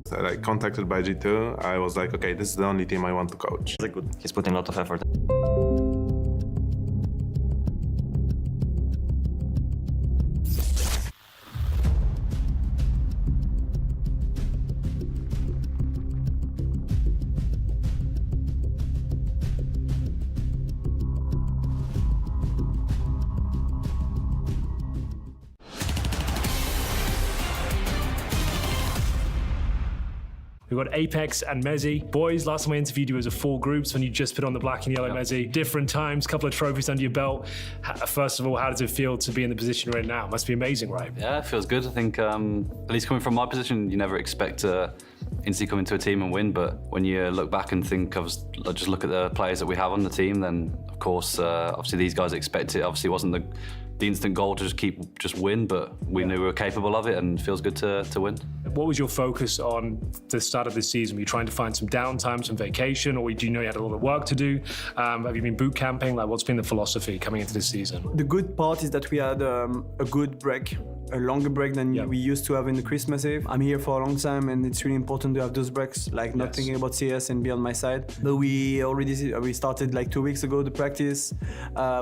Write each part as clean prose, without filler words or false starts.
So, like, contacted by G2, I was like, okay, this is the only team I want to coach. Like good. He's putting a lot of effort. We've got Apex and Mezzi. Boys, last time I interviewed you was 4 groups when you just put on the black and yellow Mezzi. Different times, couple of trophies under your belt. First of all, how does it feel to be in the position you're in now? Must be amazing, right? Yeah, it feels good. I think, at least coming from my position, you never expect to instantly come into a team and win, but when you look back and think of, just look at the players that we have on the team, then of course, obviously these guys expect it. Obviously it wasn't the instant goal to just win, but we knew we were capable of it, and it feels good to win. What was your focus on the start of this season? Were you trying to find some downtime, some vacation, or do you know you had a lot of work to do? Have you been boot camping? Like, what's been the philosophy coming into this season? The good part is that we had a good break, a longer break than we used to have in the Christmas Eve. I'm here for a long time, and it's really important to have those breaks, like not thinking about CS and be on my side. But we started like 2 weeks ago the practice.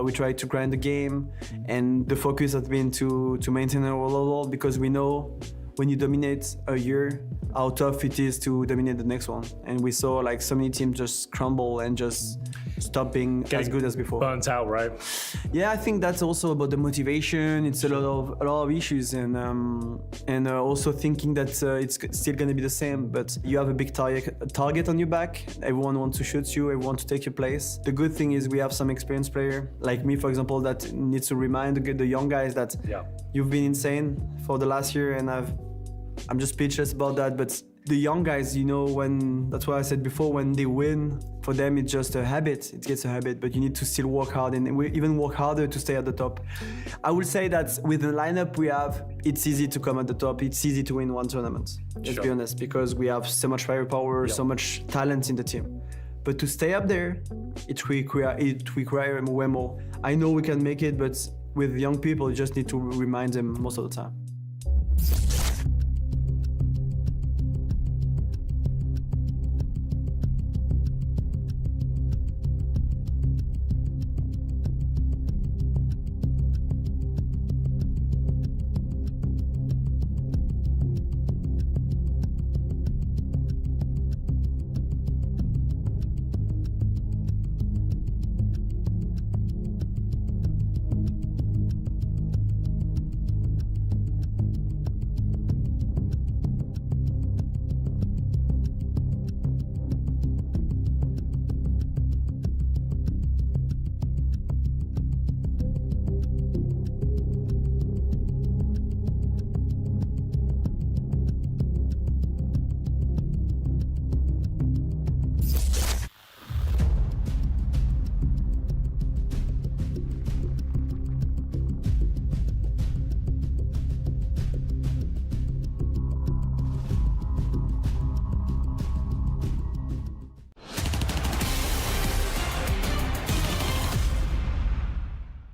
We tried to grind the game, and the focus has been to maintain our level, because we know when you dominate a year, how tough it is to dominate the next one. And we saw like so many teams just crumble and just stop being as good as before. Burnt out, right? Yeah, I think that's also about the motivation. It's a lot of issues, and also thinking that it's still going to be the same. But you have a big target on your back. Everyone wants to shoot you. Everyone wants to take your place. The good thing is we have some experienced player like me, for example, that needs to remind the young guys that you've been insane for the last year, and I'm just speechless about that. But the young guys, you know, that's why I said before, when they win, for them it's just a habit. It gets a habit, but you need to still work hard, and we even work harder to stay at the top. I would say that with the lineup we have, it's easy to come at the top. It's easy to win one tournament, let's be honest, because we have so much firepower, so much talent in the team. But to stay up there, it requires way more. I know we can make it, but with young people, you just need to remind them most of the time.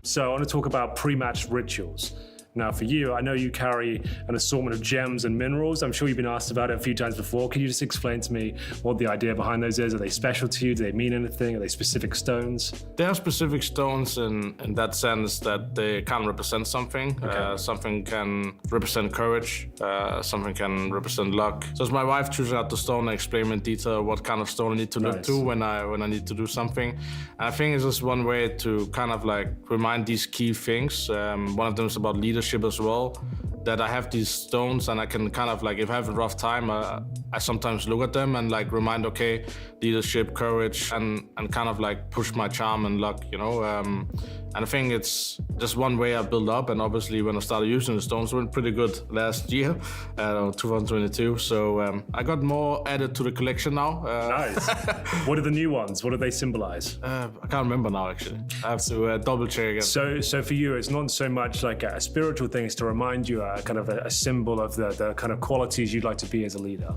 So I want to talk about pre-match rituals. Now for you, I know you carry an assortment of gems and minerals. I'm sure you've been asked about it a few times before. Can you just explain to me what the idea behind those is? Are they special to you? Do they mean anything? Are they specific stones? They are specific stones in that sense that they can represent something. Okay. Something can represent courage, something can represent luck. So it's my wife choosing out the stone and explaining in detail what kind of stone I need to look to when I need to do something. And I think it's just one way to kind of like remind these key things. One of them is about leadership as well, that I have these stones and I can kind of like, if I have a rough time, I sometimes look at them and like remind, okay, leadership, courage, and kind of like push my charm and luck, you know. And I think it's just one way I build up, and obviously when I started using the stones, it went pretty good last year, 2022. So I got more added to the collection now. Nice. What are the new ones? What do they symbolize? I can't remember now, actually. I have to double check again. So for you, it's not so much like a spiritual thing, it's to remind you kind of a symbol of the kind of qualities you'd like to be as a leader.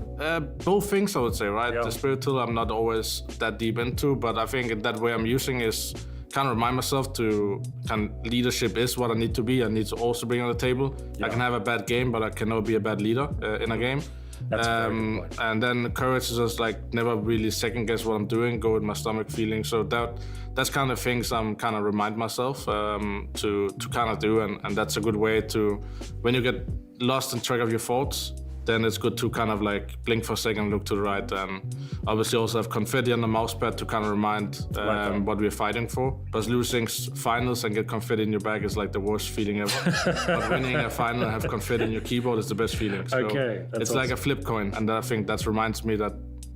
Both things, I would say, right? Yeah. The spiritual, I'm not always that deep into, but I think that way I'm using is kind of remind myself to leadership is what I need to be. I need to also bring on the table. Yeah. I can have a bad game, but I cannot be a bad leader in a game. That's a very good point. And then courage is just like never really second guess what I'm doing, go with my stomach feeling. So that's kind of things I'm kind of remind myself to kind of do, and that's a good way to, when you get lost in track of your thoughts, then it's good to kind of like blink for a second, look to the right, and obviously also have confetti on the mouse pad to kind of remind what we're fighting for. Because losing finals and get confetti in your bag is like the worst feeling ever. But winning a final and have confetti in your keyboard is the best feeling. So Okay, that's it's like a flip coin, and I think that reminds me that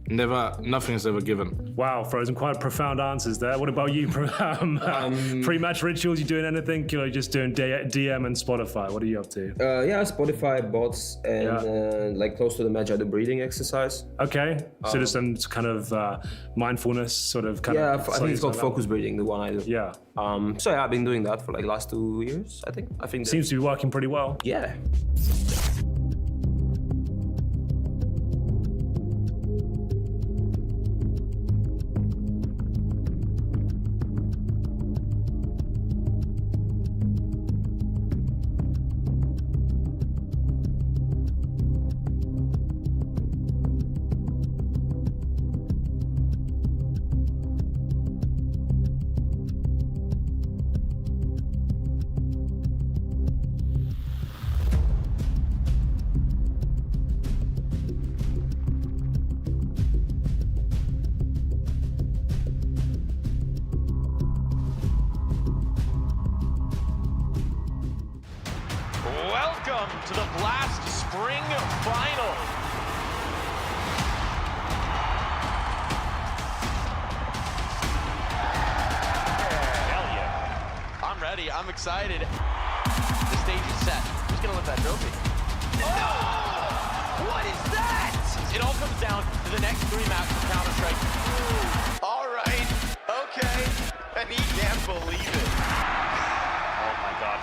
nothing is ever given. Wow, Frozen, quite profound answers there. What about you? Pre-match rituals, you doing anything? You're just doing DM and Spotify. What are you up to? Yeah, Spotify, bots, and like close to the match, I do breathing exercise. Okay, so there's some kind of mindfulness sort of kind Yeah, of... I think it's called focus breathing, the one I do. Yeah. So yeah, I've been doing that for like last 2 years, I think. Seems to be working pretty well. Yeah. Welcome to the Blast Spring Final. Hell yeah. I'm ready. I'm excited. The stage is set. Who's going to lift that trophy? Oh! What is that? It all comes down to the next 3 maps of Counter-Strike. All right. Okay. And he can't believe it. Oh my God.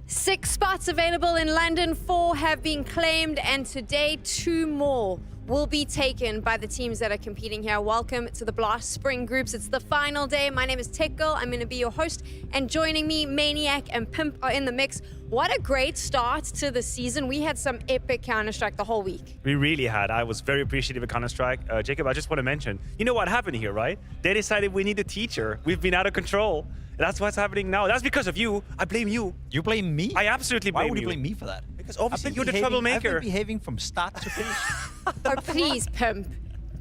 Six spots available in London, 4 have been claimed, and today 2 more will be taken by the teams that are competing here. Welcome to the Blast Spring Groups. It's the final day. My name is Tech Girl. I'm going to be your host, and joining me, Maniac and Pimp are in the mix. What a great start to the season. We had some epic Counter-Strike the whole week. We really had. I was very appreciative of Counter-Strike. Jacob, I just want to mention, you know what happened here, right? They decided we need a teacher. We've been out of control. That's what's happening now. That's because of you. I blame you. You blame me? I absolutely blame you. Why would you blame me for that? Because obviously you're the troublemaker. I've been behaving from start to finish. Oh, please, Pimp.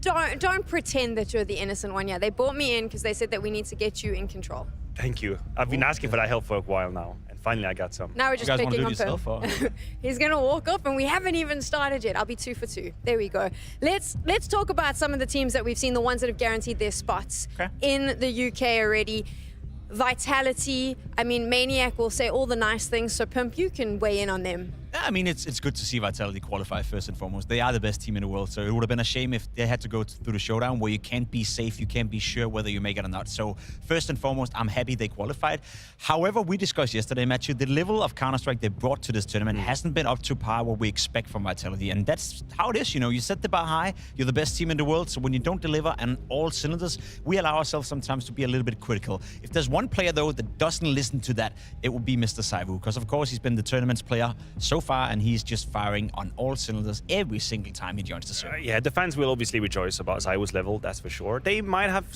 Don't pretend that you're the innocent one. Yeah, they brought me in because they said that we need to get you in control. Thank you. I've been asking for that help for a while now, and finally I got some. Now we're just You guys picking wanna do on it yourself, Pimp. He's gonna walk off, and we haven't even started yet. I'll be 2 for 2. There we go. Let's talk about some of the teams that we've seen, the ones that have guaranteed their spots in the UK already. Vitality, I mean, Maniac will say all the nice things, so Pimp, you can weigh in on them. I mean, it's good to see Vitality qualify first and foremost. They are the best team in the world, so it would have been a shame if they had to go through the showdown where you can't be safe, you can't be sure whether you make it or not. So first and foremost, I'm happy they qualified. However, we discussed yesterday, Matthew, the level of Counter-Strike they brought to this tournament hasn't been up to par what we expect from Vitality, and that's how it is. You know, you set the bar high, you're the best team in the world, so when you don't deliver on all cylinders, we allow ourselves sometimes to be a little bit critical. If there's one player, though, that doesn't listen to that, it would be Mr. Saivu, because of course he's been the tournament's player so far, and he's just firing on all cylinders every single time he joins the server. Yeah, the fans will obviously rejoice about Saivu's level, that's for sure. They might have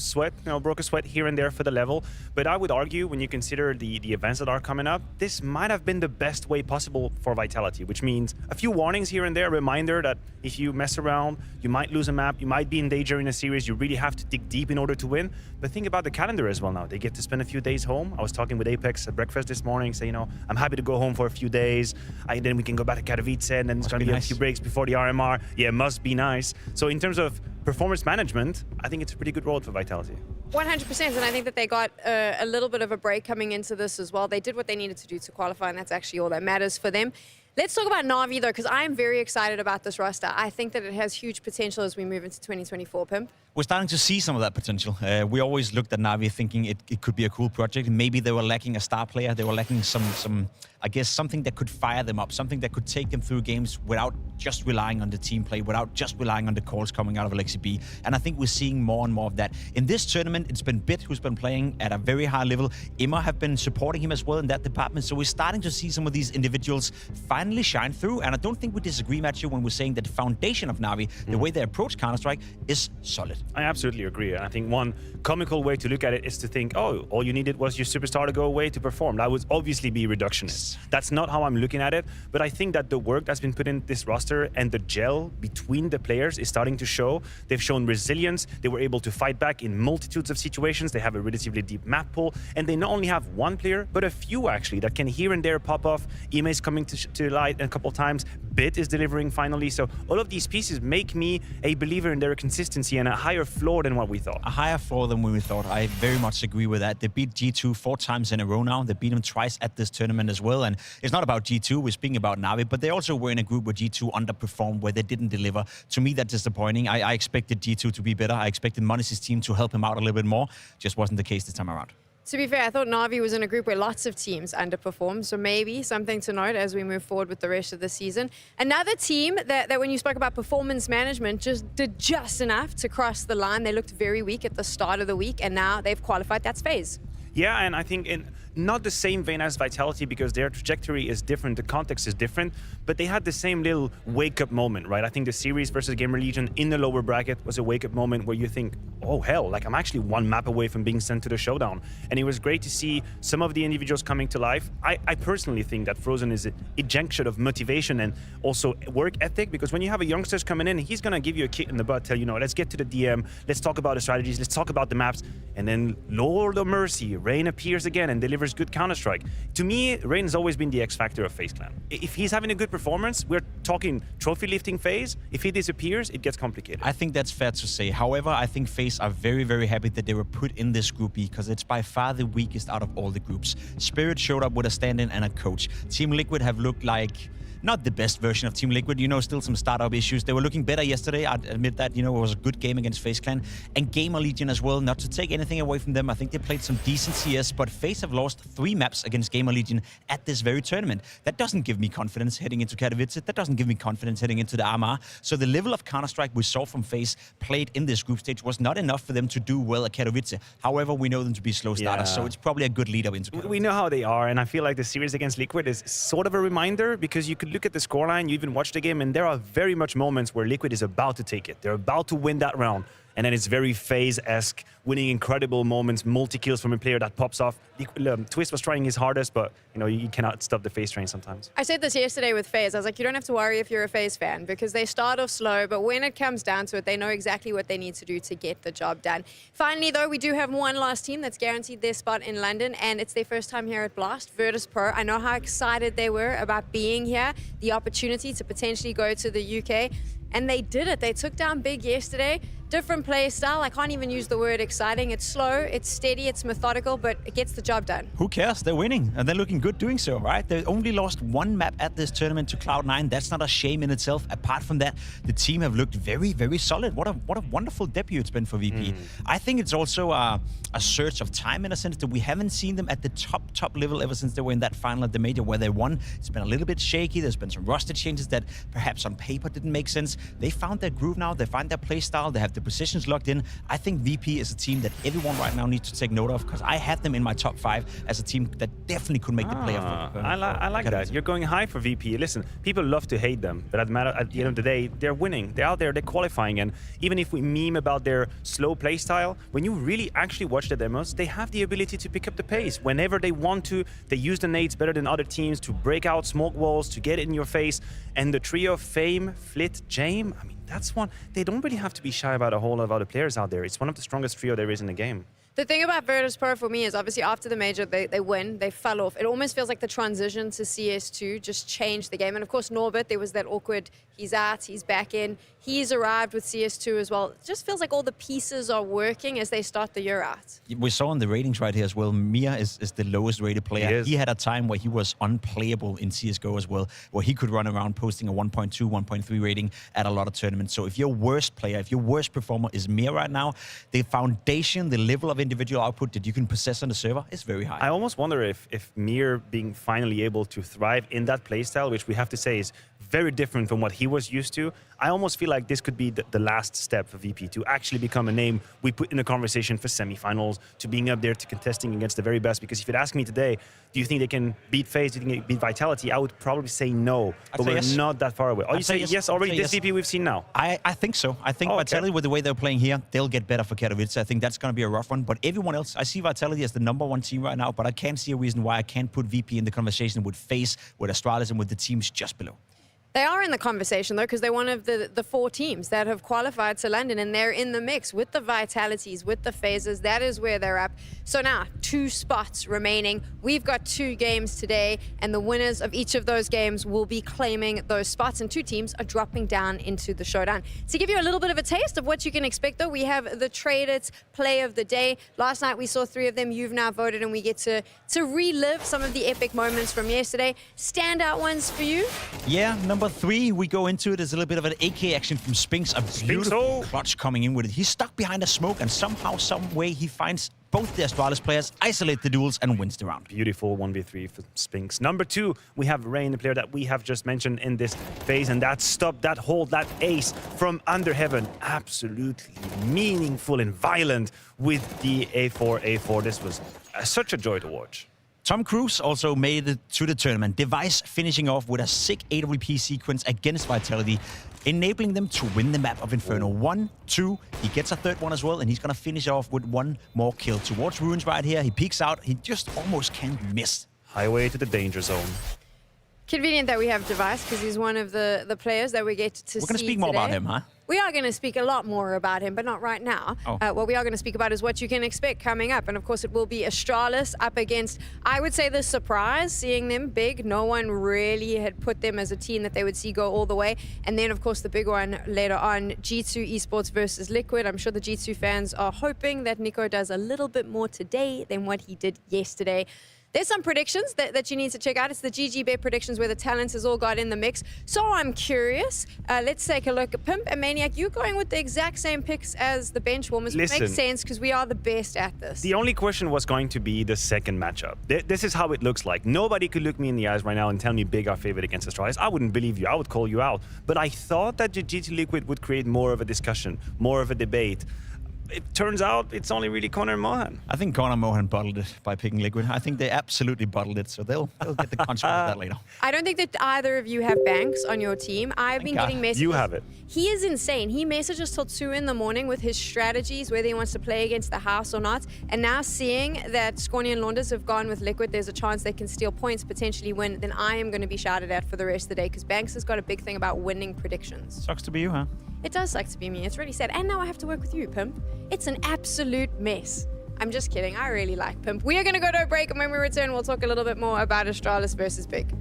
broke a sweat here and there for the level, but I would argue when you consider the events that are coming up, this might have been the best way possible for Vitality, which means a few warnings here and there, a reminder that if you mess around, you might lose a map, you might be in danger in a series, you really have to dig deep in order to win. But think about the calendar as well now. They get to spend a few days home. I was talking with Apex at breakfast this morning, say, you know, I'm happy to go home for a few days, and then we can go back to Katowice, and then it's going to be a few breaks before the RMR. Yeah, must be nice. So in terms of performance management, I think it's a pretty good road for Vitality. 100%, and I think that they got a little bit of a break coming into this as well. They did what they needed to do to qualify, and that's actually all that matters for them. Let's talk about NaVi, though, because I am very excited about this roster. I think that it has huge potential as we move into 2024, Pimp. We're starting to see some of that potential. We always looked at NaVi thinking it could be a cool project. Maybe they were lacking a star player. They were lacking some I guess, something that could fire them up, something that could take them through games without just relying on the team play, without just relying on the calls coming out of Alexi B. And I think we're seeing more and more of that. In this tournament, it's been Bit who's been playing at a very high level. Emma have been supporting him as well in that department. So we're starting to see some of these individuals finally shine through. And I don't think we disagree, Matthew, when we're saying that the foundation of NaVi, the way they approach Counter-Strike, is solid. I absolutely agree. I think one comical way to look at it is to think, oh, all you needed was your superstar to go away to perform. That would obviously be reductionist. That's not how I'm looking at it, but I think that the work that's been put in this roster and the gel between the players is starting to show. They've shown resilience. They were able to fight back in multitudes of situations. They have a relatively deep map pool, and they not only have one player, but a few actually that can here and there pop off. Ime is coming to light a couple times. Bit is delivering finally. So all of these pieces make me a believer in their consistency and a higher floor than what we thought. A higher floor than we thought. I very much agree with that. They beat G2 4 times in a row now. They beat them twice at this tournament as well. And it's not about G2, we're speaking about NaVi, but they also were in a group where G2 underperformed, where they didn't deliver. To me, that's disappointing. I expected G2 to be better. I expected Monis' team to help him out a little bit more. Just wasn't the case this time around. To be fair, I thought NaVi was in a group where lots of teams underperformed, so maybe something to note as we move forward with the rest of the season. Another team that when you spoke about performance management, just did just enough to cross the line. They looked very weak at the start of the week, and now they've qualified. That's FaZe. Yeah, and I think in not the same vein as Vitality because their trajectory is different, the context is different, but they had the same little wake-up moment, right? I think the series versus Gamer Legion in the lower bracket was a wake-up moment where you think, oh hell, like I'm actually one map away from being sent to the showdown. And it was great to see some of the individuals coming to life. I personally think that Frozen is a junction of motivation and also work ethic, because when you have a youngsters coming in, he's gonna give you a kick in the butt, tell you, no, let's get to the DM, let's talk about the strategies, let's talk about the maps, and then Lord of Mercy, Rain appears again and delivers good Counter-Strike. To me, Rain has always been the X factor of FaZe Clan. If he's having a good performance, we're talking trophy lifting phase. If he disappears, it gets complicated. I think that's fair to say. However, I think FaZe are very, very happy that they were put in this group because it's by far the weakest out of all the groups. Spirit showed up with a stand-in and a coach. Team Liquid have looked like not the best version of Team Liquid, you know, still some startup issues. They were looking better yesterday, I'd admit that, you know, it was a good game against FaZe Clan. And Gamer Legion as well, not to take anything away from them. I think they played some decent CS, but FaZe have lost 3 maps against Gamer Legion at this very tournament. That doesn't give me confidence heading into Katowice. That doesn't give me confidence heading into the RMR. So the level of Counter-Strike we saw from FaZe played in this group stage was not enough for them to do well at Katowice. However, we know them to be slow starters, so it's probably a good lead up into Katowice. We know how they are, and I feel like the series against Liquid is sort of a reminder because you could look at the scoreline, you even watch the game, and there are very much moments where Liquid is about to take it. They're about to win that round. And then it's very FaZe-esque, winning incredible moments, multi-kills from a player that pops off. Twist was trying his hardest, but you know, you cannot stop the FaZe train sometimes. I said this yesterday with FaZe. I was like, you don't have to worry if you're a FaZe fan because they start off slow, but when it comes down to it, they know exactly what they need to do to get the job done. Finally, though, we do have one last team that's guaranteed their spot in London, and it's their first time here at Blast, Virtus Pro. I know how excited they were about being here, the opportunity to potentially go to the UK. And they did it. They took down Big yesterday. different play style. I can't even use the word exciting. It's slow, it's steady, it's methodical, but it gets the job done. Who cares? They're winning, and they're looking good doing so, right? They only lost one map at this tournament to Cloud9. That's not a shame in itself. Apart from that, the team have looked very, very solid. What a wonderful debut it's been for VP. I think it's also a search of time in a sense that we haven't seen them at the top level ever since they were in that final at the major where they won. It's been a little bit shaky. There's been some roster changes that perhaps on paper didn't make sense. They found their groove now. They find their play style. They have the positions locked in. I think VP is a team that everyone right now needs to take note of because I had them in my top 5 as a team that definitely could make the playoff. I like that. You're going high for VP. Listen, people love to hate them, but at the end of the day, they're winning. They're out there, they're qualifying, and even if we meme about their slow play style, when you really actually watch the demos, they have the ability to pick up the pace. Whenever they want to, they use the nades better than other teams to break out smoke walls, to get it in your face, and the trio of Fame, Flit, Jame, I mean, that's one. They don't really have to be shy about a whole lot of other players out there. It's one of the strongest trio there is in the game. The thing about Virtus.pro for me is obviously after the major, they win, they fell off. It almost feels like the transition to CS2 just changed the game. And of course, Norbert, there was that awkward, he's out, he's back in. He's arrived with CS2 as well. It just feels like all the pieces are working as they start the year out. We saw in the ratings right here as well, Mia is the lowest rated player. He had a time where he was unplayable in CSGO as well, where he could run around posting a 1.2, 1.3 rating at a lot of tournaments. So if your worst player, if your worst performer is Mia right now, the foundation, the level of individual output that you can possess on the server is very high. I almost wonder if Mir being finally able to thrive in that playstyle, which we have to say is very different from what he was used to, I almost feel like this could be the last step for VP to actually become a name we put in the conversation for semifinals, to being up there, to contesting against the very best. Because if you'd ask me today, do you think they can beat FaZe, do you think they can beat Vitality? I would probably say no, but we're not that far away. Oh, you say yes already? This VP we've seen now? I think so. I think Vitality, with the way they're playing here, they'll get better for Katowice. I think that's going to be a rough one. But everyone else, I see Vitality as the #1 team right now, but I can't see a reason why I can't put VP in the conversation with FaZe, with Astralis, and with the teams just below. They are in the conversation, though, because they're one of the 4 teams that have qualified to London, and they're in the mix with the Vitalities, with the FaZes. That is where they're up. So now, 2 spots remaining. We've got 2 games today, and the winners of each of those games will be claiming those spots, and 2 teams are dropping down into the showdown. To give you a little bit of a taste of what you can expect, though, we have the Traded Play of the Day. Last night, we saw 3 of them. You've now voted, and we get to relive some of the epic moments from yesterday. Standout ones for you? Yeah, number 3, we go into it as a little bit of an AK action from Spinks. A beautiful clutch coming in with it. He's stuck behind a smoke, and somehow, some way, he finds both the Astralis players, isolate the duels, and wins the round. Beautiful 1v3 for Spinks. Number 2, we have Rain, the player that we have just mentioned in this phase, and that stop, that hold, that ace from Under Heaven. Absolutely meaningful and violent with the A4. This was such a joy to watch. Tom Cruise also made it to the tournament. Device finishing off with a sick AWP sequence against Vitality, enabling them to win the map of Inferno. 1, 2, he gets a 3rd one as well, and he's going to finish off with 1 more kill. Towards Ruins right here, he peeks out, he just almost can't miss. Highway to the danger zone. Convenient that we have Device, because he's one of the players that we get to see. We're going to speak more about him, huh? We are going to speak a lot more about him, but not right now. What we are going to speak about is what you can expect coming up. And of course, it will be Astralis up against, I would say, the surprise, seeing them big. No one really had put them as a team that they would see go all the way. And then, of course, the big one later on, G2 Esports versus Liquid. I'm sure the G2 fans are hoping that Nico does a little bit more today than what he did yesterday. There's some predictions that you need to check out. It's the GG Bet predictions where the talents has all got in the mix. So I'm curious. Let's take a look. Pimp and Maniac, you're going with the exact same picks as the bench warmers. Which makes sense because we are the best at this. The only question was going to be the second matchup. This is how it looks like. Nobody could look me in the eyes right now and tell me big our favorite against Astralis. I wouldn't believe you. I would call you out. But I thought that the GG Liquid would create more of a discussion, more of a debate. It turns out it's only really Connor and Mohan. I think Connor and Mohan bottled it by picking Liquid. I think they absolutely bottled it, so they'll get the consequence of that later. I don't think that either of you have Banks on your team. I've been getting messages. You have it. He is insane. He messages till 2 in the morning with his strategies, whether he wants to play against the house or not. And now seeing that Scorny and Launders have gone with Liquid, there's a chance they can steal points, potentially win, then I am going to be shouted at for the rest of the day because Banks has got a big thing about winning predictions. Sucks to be you, huh? It does suck to be me. It's really sad. And now I have to work with you, Pimp. It's an absolute mess. I'm just kidding. I really like Pimp. We are going to go to a break, and when we return, we'll talk a little bit more about Astralis versus Big.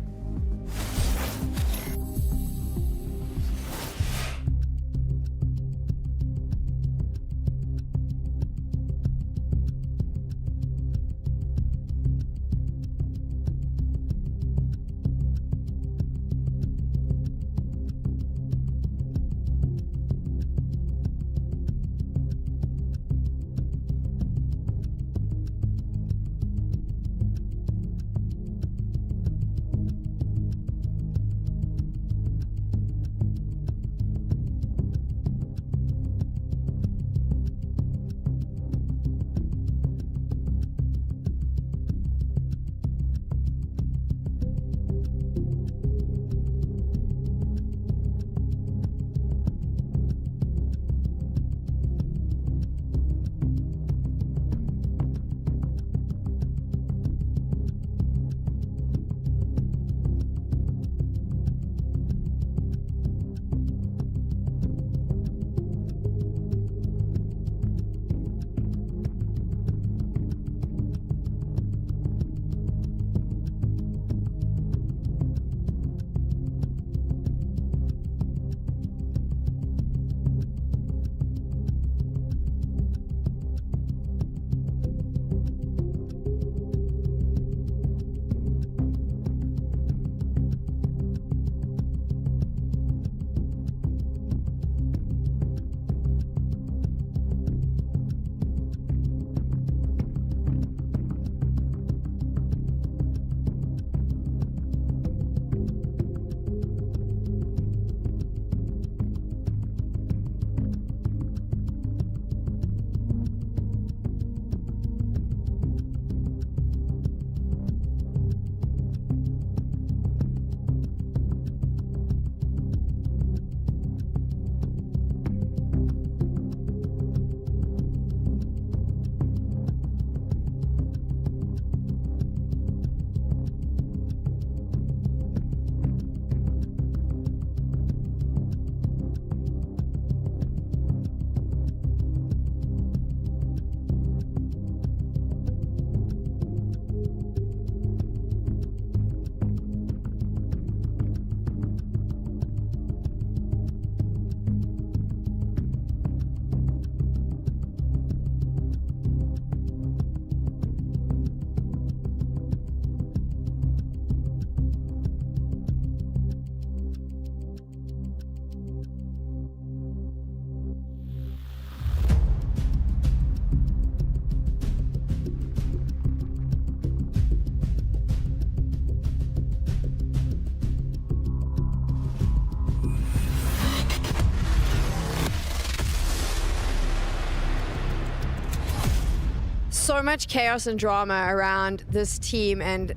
so much chaos and drama around this team, and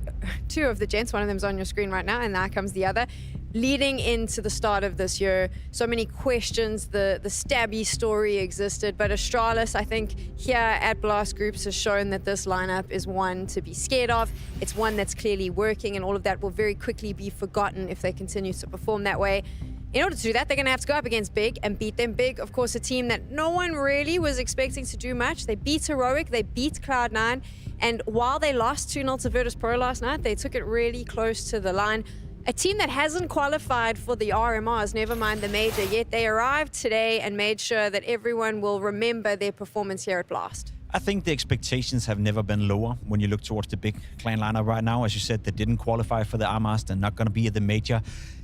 two of the gents, one of them's on your screen right now, and there comes the other. Leading into the start of this year, so many questions, the stabby story existed, but Astralis, I think, here at Blast Groups has shown that this lineup is one to be scared of. It's one that's clearly working, and all of that will very quickly be forgotten if they continue to perform that way. In order to do that, they're going to have to go up against Big and beat them. Big, of course, a team that no one really was expecting to do much. They beat Heroic, they beat Cloud9, and while they lost 2-0 to Virtus Pro last night, they took it really close to the line. A team that hasn't qualified for the RMRs, never mind the major, yet they arrived today and made sure that everyone will remember their performance here at Blast. I think the expectations have never been lower when you look towards the Big clan lineup right now. As you said, they didn't qualify for the RMRs. They're not going to be at the major.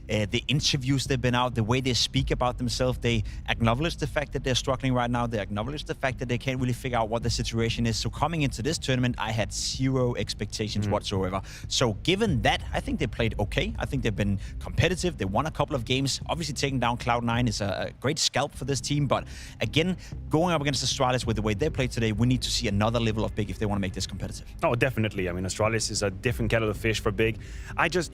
The interviews they've been out, the way they speak about themselves, they acknowledge the fact that they're struggling right now. They acknowledge the fact that they can't really figure out what the situation is. So coming into this tournament, I had zero expectations whatsoever. So given that, I think they played okay. I think they've been competitive. They won a couple of games. Obviously, taking down Cloud9 is a great scalp for this team. But again, going up against Astralis with the way they played today, we need to see another level of Big if they want to make this competitive. Oh, definitely. I mean, Astralis is a different kettle of fish for Big.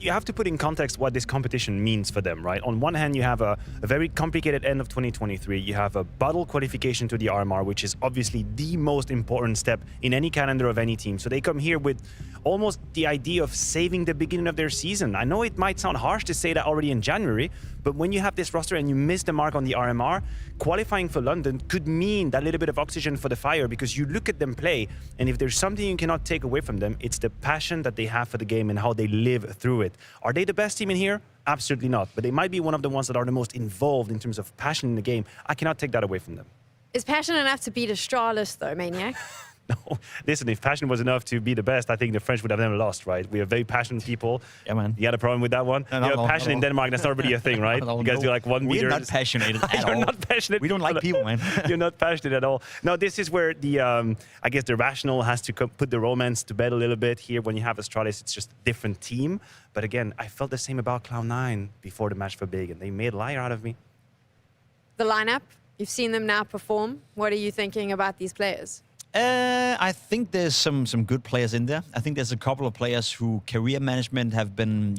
You have to put in context what this competition means for them, right? On one hand, you have a very complicated end of 2023. You have a bottle qualification to the RMR, which is obviously the most important step in any calendar of any team. So they come here with almost the idea of saving the beginning of their season. I know it might sound harsh to say that already in January, but when you have this roster and you miss the mark on the RMR, qualifying for London could mean that little bit of oxygen for the fire, because you look at them play, and if there's something you cannot take away from them, it's the passion that they have for the game and how they live through it. Are they the best team in here? Absolutely not. But they might be one of the ones that are the most involved in terms of passion in the game. I cannot take that away from them. Is passion enough to beat Astralis, though, Maniac? No, listen, if passion was enough to be the best, I think the French would have never lost, right? We are very passionate people. Yeah, man. You got a problem with that one? Passion in Denmark, that's not really a thing, right? You guys do like 1 meter. We're not passionate at all. You're not passionate. We don't like people, man. You're not passionate at all. No, this is where the, I guess the rational has to put the romance to bed a little bit here. When you have Astralis, it's just a different team. But again, I felt the same about Cloud9 before the match for Big, and they made a liar out of me. The lineup, you've seen them now perform. What are you thinking about these players? I think there's some good players in there. I think there's a couple of players who career management have been,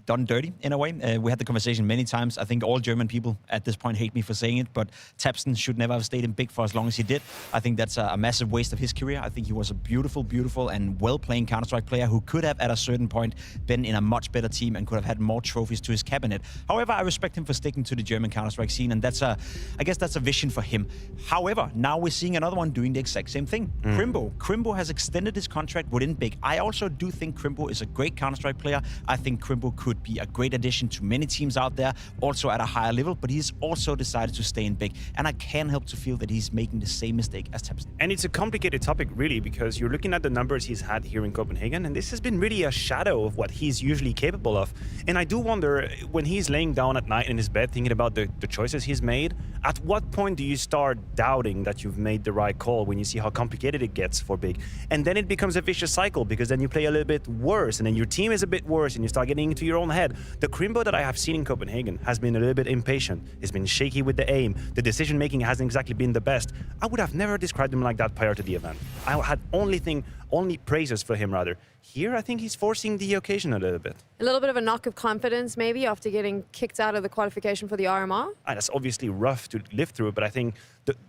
done dirty in a way. We had the conversation many times. I think all German people at this point hate me for saying it, but Tapson should never have stayed in Big for as long as he did. I think that's a massive waste of his career. I think he was a beautiful, beautiful and well-playing Counter-Strike player who could have, at a certain point, been in a much better team and could have had more trophies to his cabinet. However, I respect him for sticking to the German Counter-Strike scene, and I guess that's a vision for him. However, now we're seeing another one doing the exact same thing. Crimbo has extended his contract within Big. I also do think Crimbo is a great Counter-Strike player. I think Crimbo could be a great addition to many teams out there, also at a higher level, but he's also decided to stay in Big. And I can't help to feel that he's making the same mistake as Tapson. And it's a complicated topic, really, because you're looking at the numbers he's had here in Copenhagen, and this has been really a shadow of what he's usually capable of. And I do wonder, when he's laying down at night in his bed thinking about the choices he's made, at what point do you start doubting that you've made the right call when you see how complicated it gets for Big? And then it becomes a vicious cycle, because then you play a little bit worse, and then your team is a bit worse, and you start getting into your own head. The Crimbo that I have seen in Copenhagen has been a little bit impatient. He's been shaky with the aim. The decision-making hasn't exactly been the best. I would have never described him like that prior to the event. I had only praises for him, rather. Here, I think he's forcing the occasion a little bit. A little bit of a knock of confidence, maybe, after getting kicked out of the qualification for the RMR? That's obviously rough to live through, but I think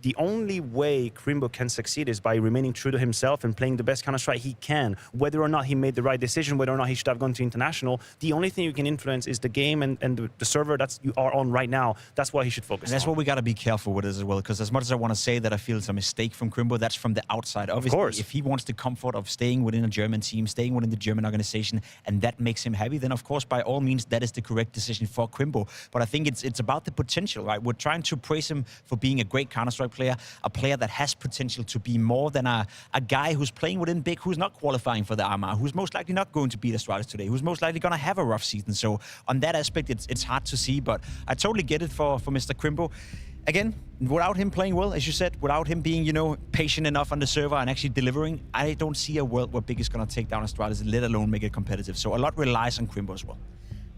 the only way Crimbo can succeed is by remaining true to himself and playing the best Counter-Strike he can. Whether or not he made the right decision, whether or not he should have gone to international, the only thing you can influence is the game and the server that you are on right now. That's what he should focus on. That's what we got to be careful with as well, because as much as I want to say that I feel it's a mistake from Crimbo, that's from the outside. Obviously, if he wants the comfort of staying within a German team, staying within the German organization, and that makes him happy, then of course, by all means, that is the correct decision for Crimbo. But I think it's about the potential, right? We're trying to praise him for being a great Counter-Strike player, a player that has potential to be more than a guy who's playing within Big, who's not qualifying for the RMR, who's most likely not going to beat Astralis today, who's most likely going to have a rough season. So on that aspect, it's hard to see, but I totally get it for Mr. Crimbo. Again, without him playing well, as you said, without him being, patient enough on the server and actually delivering, I don't see a world where Big is going to take down Astralis, let alone make it competitive. So a lot relies on Crimbo as well.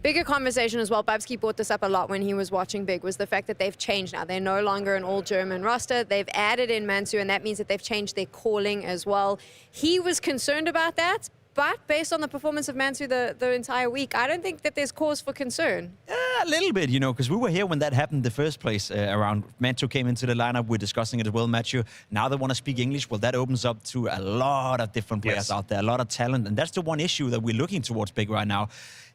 Bigger conversation as well. Babski brought this up a lot when he was watching Big, was the fact that they've changed now. They're no longer an all-German roster. They've added in Mansu, and that means that they've changed their calling as well. He was concerned about that, but based on the performance of Mansu the entire week, I don't think that there's cause for concern. A little bit, you know, because we were here when that happened the first place around. Mantu came into the lineup. We're discussing it as well, Matthew. Now they want to speak English. Well, that opens up to a lot of different players out there, a lot of talent. And that's the one issue that we're looking towards Big right now.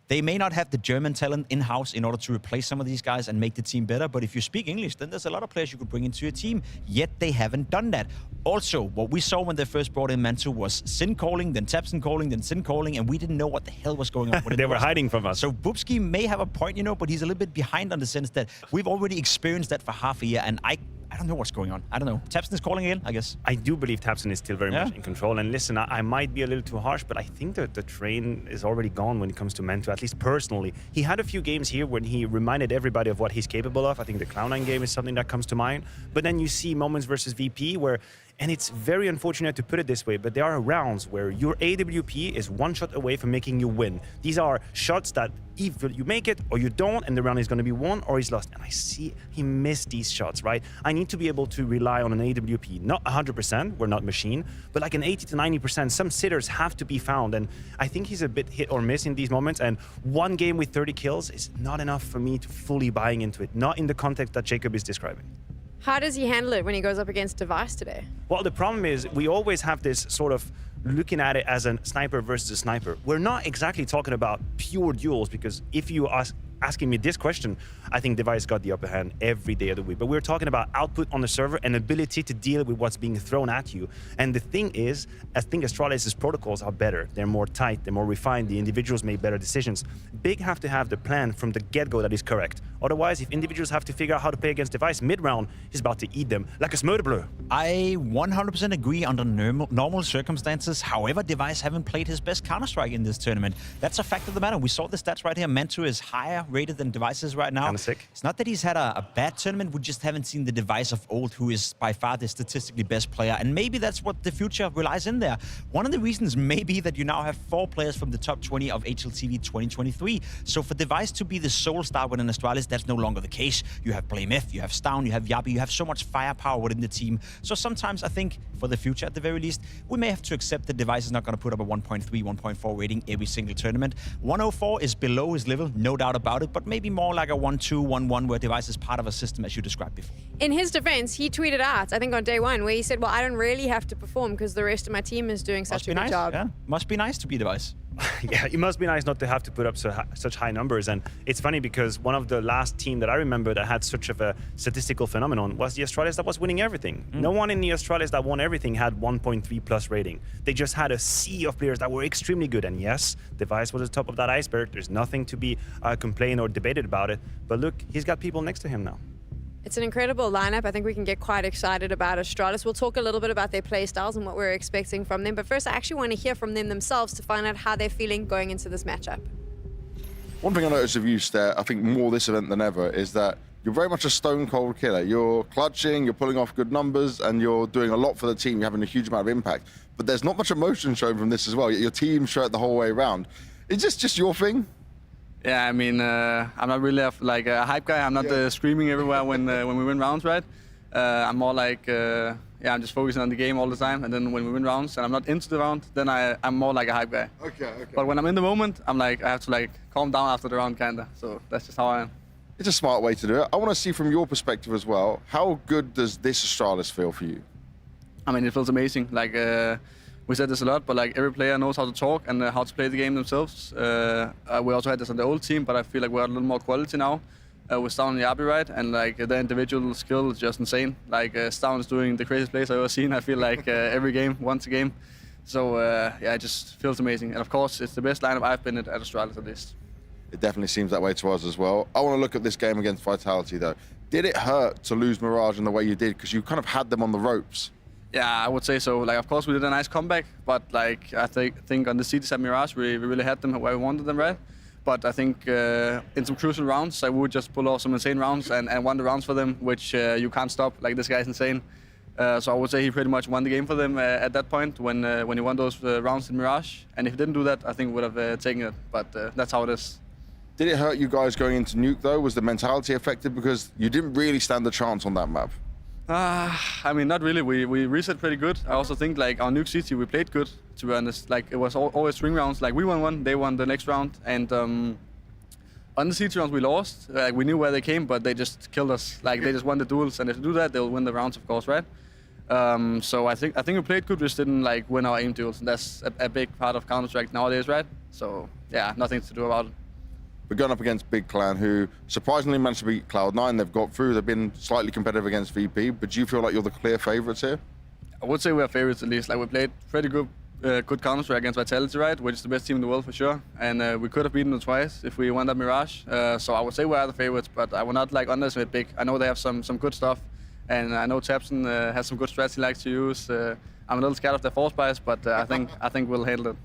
They may not have the German talent in-house in order to replace some of these guys and make the team better, but if you speak English, then there's a lot of players you could bring into your team, yet they haven't done that. Also, what we saw when they first brought in Mantu was Sin calling, then Tabson calling, then Sin calling, and we didn't know what the hell was going on. They were hiding from us. So Bubski may have a point, you know, but he's a little bit behind on the sense that we've already experienced that for half a year, and I don't know what's going on. I don't know. Tabson is calling again, I guess. I do believe Tabson is still very much in control. And listen, I might be a little too harsh, but I think that the train is already gone when it comes to Mantu, at least personally. He had a few games here when he reminded everybody of what he's capable of. I think the Cloud9 game is something that comes to mind. But then you see moments versus VP where, and it's very unfortunate to put it this way, but there are rounds where your AWP is one shot away from making you win. These are shots that either you make it or you don't, and the round is going to be won or he's lost. And I see he missed these shots, right? I need to be able to rely on an AWP, not 100%, we're not machine, but like an 80 to 90%. Some sitters have to be found, and I think he's a bit hit or miss in these moments, and one game with 30 kills is not enough for me to fully buying into it, not in the context that Jacob is describing. How does he handle it when he goes up against Device today? Well, the problem is we always have this sort of looking at it as a sniper versus a sniper. We're not exactly talking about pure duels, because if you asking me this question, I think Device got the upper hand every day of the week. But we're talking about output on the server and ability to deal with what's being thrown at you. And the thing is, I think Astralis' protocols are better. They're more tight, they're more refined, the individuals make better decisions. Big have to have the plan from the get-go that is correct. Otherwise, if individuals have to figure out how to play against Device mid-round, he's about to eat them like a S1mple. I 100% agree under normal circumstances. However, Device haven't played his best Counter-Strike in this tournament. That's a fact of the matter. We saw the stats right here. Mantu is higher rated than Devices right now. Kinda sick. It's not that he's had a bad tournament. We just haven't seen the Device of old, who is by far the statistically best player. And maybe that's what the future relies in there. One of the reasons may be that you now have 4 players from the top 20 of HLTV 2023. So for Device to be the sole star within Astralis, that's no longer the case. You have Blamef, you have Stown, you have Yabi, you have so much firepower within the team. So sometimes I think for the future, at the very least, we may have to accept that Device is not going to put up a 1.3, 1.4 rating every single tournament. 104 is below his level, no doubt about it, but maybe more like a 1-2, 1-1, where Device is part of a system as you described before. In his defense, he tweeted out, I think on day one, where he said, well, I don't really have to perform because the rest of my team is doing such a good job. Yeah, must be nice to be Device. Yeah, it must be nice not to have to put up such high numbers. And it's funny because one of the last team that I remember that had such of a statistical phenomenon was the Astralis that was winning everything. No one in the Astralis that won everything had 1.3 plus rating. They just had a sea of players that were extremely good. And yes, Device was the top of that iceberg. There's nothing to be complained or debated about it. But look, he's got people next to him now. It's an incredible lineup. I think we can get quite excited about Astralis. We'll talk a little bit about their play styles and what we're expecting from them. But first, I actually want to hear from them themselves to find out how they're feeling going into this matchup. One thing I noticed of you, Stare, I think more this event than ever, is that you're very much a stone cold killer. You're clutching, you're pulling off good numbers, and you're doing a lot for the team. You're having a huge amount of impact. But there's not much emotion shown from this as well. Your team show it the whole way around. Is this just your thing? Yeah, I mean, I'm not really like a hype guy. I'm not screaming everywhere when we win rounds, right? I'm more like, I'm just focusing on the game all the time. And then when we win rounds and I'm not into the round, then I'm more like a hype guy. Okay. But when I'm in the moment, I'm like, I have to like calm down after the round, kinda. So that's just how I am. It's a smart way to do it. I want to see from your perspective as well, how good does this Astralis feel for you? I mean, it feels amazing. Like, we said this a lot, but like every player knows how to talk and how to play the game themselves. We also had this on the old team, but I feel like we're a little more quality now. With Stown and Yabi, right? And like the individual skill is just insane. Like Stown is doing the craziest plays I've ever seen. I feel like every game, once a game. So yeah, it just feels amazing. And of course, it's the best lineup I've been at Astralis at least. It definitely seems that way to us as well. I want to look at this game against Vitality though. Did it hurt to lose Mirage in the way you did? Because you kind of had them on the ropes. Yeah, I would say so. Like, of course, we did a nice comeback, but like I think on the CET at Mirage, we really had them where we wanted them, right? But I think in some crucial rounds, I would just pull off some insane rounds and won the rounds for them, which you can't stop. Like, this guy's insane. So I would say he pretty much won the game for them at that point when he won those rounds in Mirage. And if he didn't do that, I think we would have taken it. But that's how it is. Did it hurt you guys going into Nuke though? Was the mentality affected because you didn't really stand a chance on that map? I mean, not really. We reset pretty good. I also think like our Nuke City, we played good, to be honest. Like it was always swing rounds. Like we won one, they won the next round. And on the City rounds we lost. Like we knew where they came, but they just killed us. Like they just won the duels, and if they do that, they'll win the rounds, of course, right? So I think we played good. We just didn't like win our aim duels, and that's a big part of Counter-Strike nowadays, right? So yeah, nothing to do about it. We're going up against Big Clan, who surprisingly managed to beat Cloud9. They've got through. They've been slightly competitive against VP, but do you feel like you're the clear favourites here? I would say we're favourites at least. Like we played pretty good Counter-Strike against Vitality, right? Which is the best team in the world for sure. And we could have beaten them twice if we won that Mirage. So I would say we are the favourites, but I will not like underestimate Big. I know they have some good stuff, and I know Tapson has some good strategy he likes to use. I'm a little scared of their force bias, but I think we'll handle it.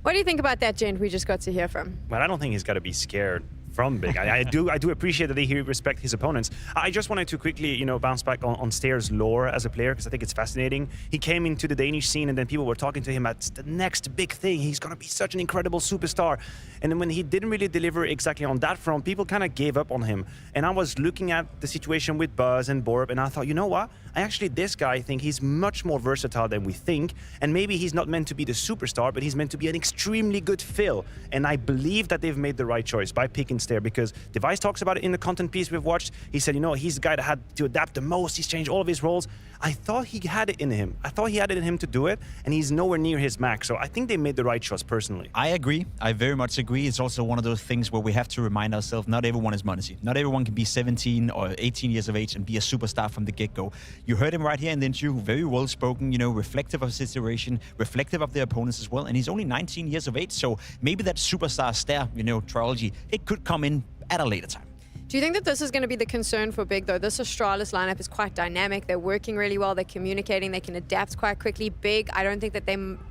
What do you think about that gent we just got to hear from? But I don't think he's got to be scared from Big. I do appreciate that they respect his opponents. I just wanted to quickly, bounce back on Stair's lore as a player, because I think it's fascinating. He came into the Danish scene, and then people were talking to him at the next big thing. He's going to be such an incredible superstar. And then when he didn't really deliver exactly on that front, people kind of gave up on him. And I was looking at the situation with Buzz and Borb, and I thought, you know what? This guy, I think he's much more versatile than we think. And maybe he's not meant to be the superstar, but he's meant to be an extremely good fill. And I believe that they've made the right choice by picking Stair, because Device talks about it in the content piece we've watched. He said, he's the guy that had to adapt the most. He's changed all of his roles. I thought he had it in him. I thought he had it in him to do it, and he's nowhere near his max. So I think they made the right choice, personally. I agree. I very much agree. It's also one of those things where we have to remind ourselves, not everyone is Monesi. Not everyone can be 17 or 18 years of age and be a superstar from the get-go. You heard him right here in the interview, very well-spoken, reflective of the situation, reflective of their opponents as well, and he's only 19 years of age, so maybe that superstar Stair, trilogy, it could come in at a later time. Do you think that this is going to be the concern for Big, though? This Astralis lineup is quite dynamic. They're working really well. They're communicating. They can adapt quite quickly. Big, I don't think that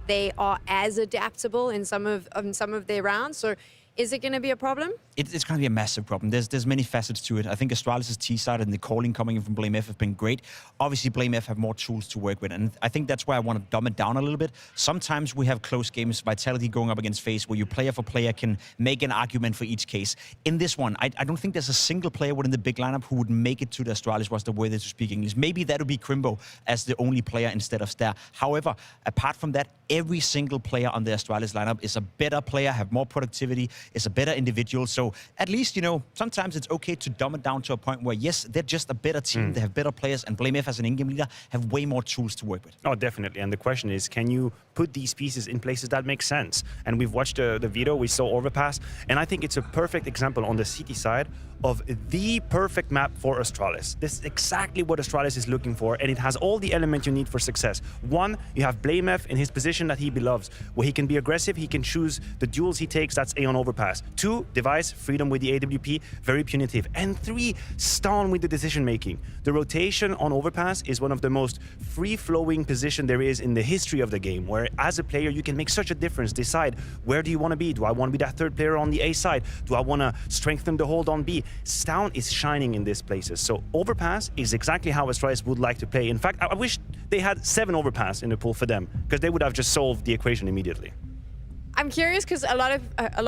they are as adaptable in some of their rounds. So is it going to be a problem? It's going to be a massive problem. There's many facets to it. I think Astralis' T-side and the calling coming in from BlameF have been great. Obviously, BlameF have more tools to work with, and I think that's why I want to dumb it down a little bit. Sometimes we have close games, Vitality going up against FaZe, where you player for player can make an argument for each case. In this one, I don't think there's a single player within the Big lineup who would make it to the Astralis roster worthy to speak English. Maybe that would be Crimbo as the only player instead of Stair. However, apart from that, every single player on the Astralis lineup is a better player, have more productivity, is a better individual. So at least, sometimes it's okay to dumb it down to a point where, yes, they're just a better team, they have better players, and BlameF as an in-game leader have way more tools to work with. Oh, definitely. And the question is, can you put these pieces in places that make sense? And we've watched the video, we saw Overpass, and I think it's a perfect example on the City side of the perfect map for Astralis. This is exactly what Astralis is looking for, and it has all the elements you need for success. One, you have BlameF in his position that he loves, where he can be aggressive, he can choose the duels he takes, that's A on Overpass. Two, Device, freedom with the AWP, very punitive. And three, Stone with the decision making. The rotation on Overpass is one of the most free-flowing position there is in the history of the game, where as a player you can make such a difference, decide where do you want to be? Do I want to be that third player on the A side? Do I want to strengthen the hold on B? Stone is shining in these places. So Overpass is exactly how Astralis would like to play. In fact, I wish they had 7 Overpass in the pool for them, because they would have just solved the equation immediately. I'm curious because a lot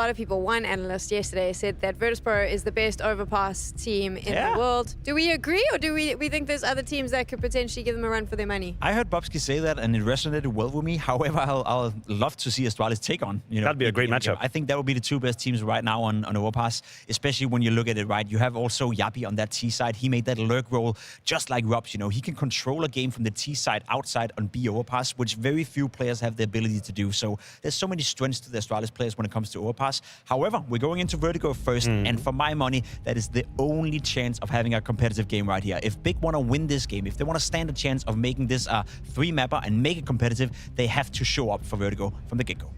of people, one analyst yesterday said that Virtus.pro is the best Overpass team in the world. Do we agree, or do we think there's other teams that could potentially give them a run for their money? I heard Bobski say that, and it resonated well with me. However, I'll love to see Astralis take on. That'd be a great matchup. I think that would be the 2 best teams right now on Overpass, especially when you look at it, right? You have also Yappy on that T side. He made that lurk role just like Robs. He can control a game from the T side outside on B Overpass, which very few players have the ability to do. So there's so many strengths to the Astralis players when it comes to Overpass. However, we're going into Vertigo first, and for my money, that is the only chance of having a competitive game right here. If Big want to win this game, if they want to stand a chance of making this a 3-mapper and make it competitive, they have to show up for Vertigo from the get-go.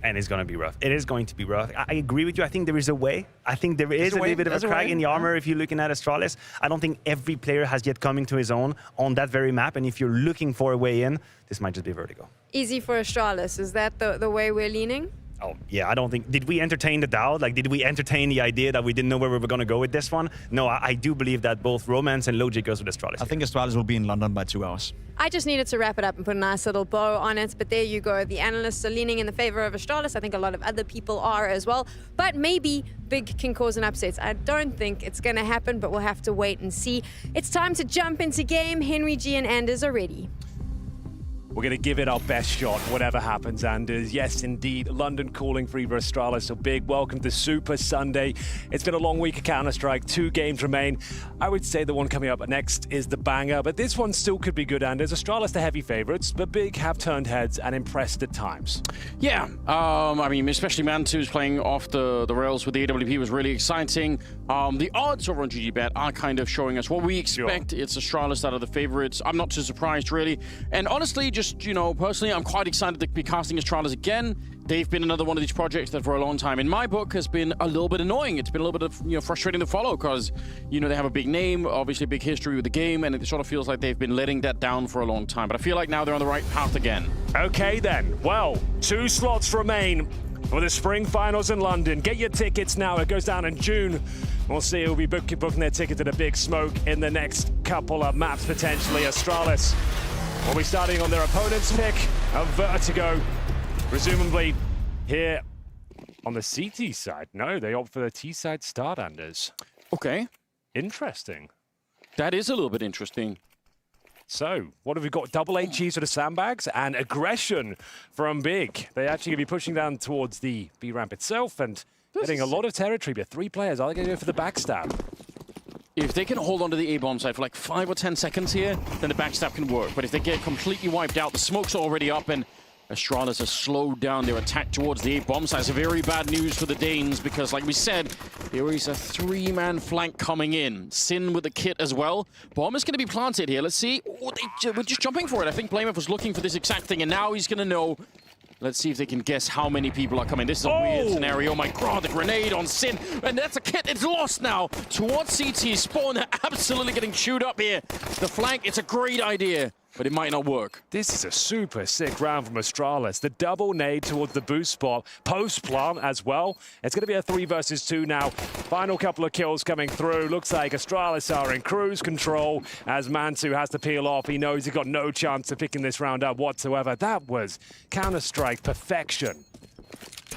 And it's going to be rough. It is going to be rough. I agree with you. I think there is a way. I think there is a little bit of a crack in the armor if you're looking at Astralis. I don't think every player has yet coming to his own on that very map. And if you're looking for a way in, this might just be Vertigo. Easy for Astralis. Is that the way we're leaning? Oh, yeah, I don't think... Did we entertain the doubt? Like, did we entertain the idea that we didn't know where we were going to go with this one? No, I do believe that both Romance and Logic goes with Astralis. I think Astralis will be in London by 2 hours. I just needed to wrap it up and put a nice little bow on it, but there you go. The analysts are leaning in the favor of Astralis. I think a lot of other people are as well. But maybe Big can cause an upset. I don't think it's going to happen, but we'll have to wait and see. It's time to jump into game. Henry G and Anders are ready. We're going to give it our best shot, whatever happens, Anders. Yes, indeed, London calling for either Astralis. So big welcome to Super Sunday. It's been a long week of Counter-Strike. 2 games remain. I would say the one coming up next is the banger, but this one still could be good, Anders. Astralis the heavy favorites, but Big have turned heads and impressed at times. Yeah, I mean, especially Man2's playing off the rails with the AWP was really exciting. The odds over on GGBet are kind of showing us what we expect. Sure. It's Astralis that are the favorites. I'm not too surprised, really. And honestly, just, you know, personally, I'm quite excited to be casting Astralis again. They've been another one of these projects that for a long time in my book has been a little bit annoying. It's been a little bit of, you know, frustrating to follow because, you know, they have a big name, obviously a big history with the game, and it sort of feels like they've been letting that down for a long time. But I feel like now they're on the right path again. Okay then, well, 2 slots remain for the spring finals in London. Get your tickets now, it goes down in June. We'll see who'll be booking their ticket to the Big Smoke in the next couple of maps, potentially. Astralis will be starting on their opponent's pick of Vertigo, presumably here on the CT side. No, they opt for the T side start, Anders. Okay. Interesting. That is a little bit interesting. So, what have we got? Double HGs for the sandbags and aggression from Big. They actually going to be pushing down towards the B ramp itself and getting a lot of territory. But 3 players, are they going to go for the backstab? If they can hold on to the A-bomb side for like 5 or 10 seconds here, then the backstab can work. But if they get completely wiped out, the smoke's already up and Astralis has slowed down their attack towards the A-bomb side. It's very bad news for the Danes because, like we said, there is a 3-man flank coming in. Sin with the kit as well. Bomb is going to be planted here. Let's see. Oh, we're just jumping for it. I think Blamer was looking for this exact thing, and now he's going to know. Let's see if they can guess how many people are coming. This is a weird scenario. Oh my god, the grenade on Sin. And that's a kit. It's lost now towards CT. Spawn absolutely getting chewed up here. The flank, it's a great idea, but it might not work. This is a super sick round from Astralis. The double nade towards the boost spot. Post plant as well. It's going to be a 3 versus 2 now. Final couple of kills coming through. Looks like Astralis are in cruise control as Man2 has to peel off. He knows he's got no chance of picking this round up whatsoever. That was Counter-Strike perfection.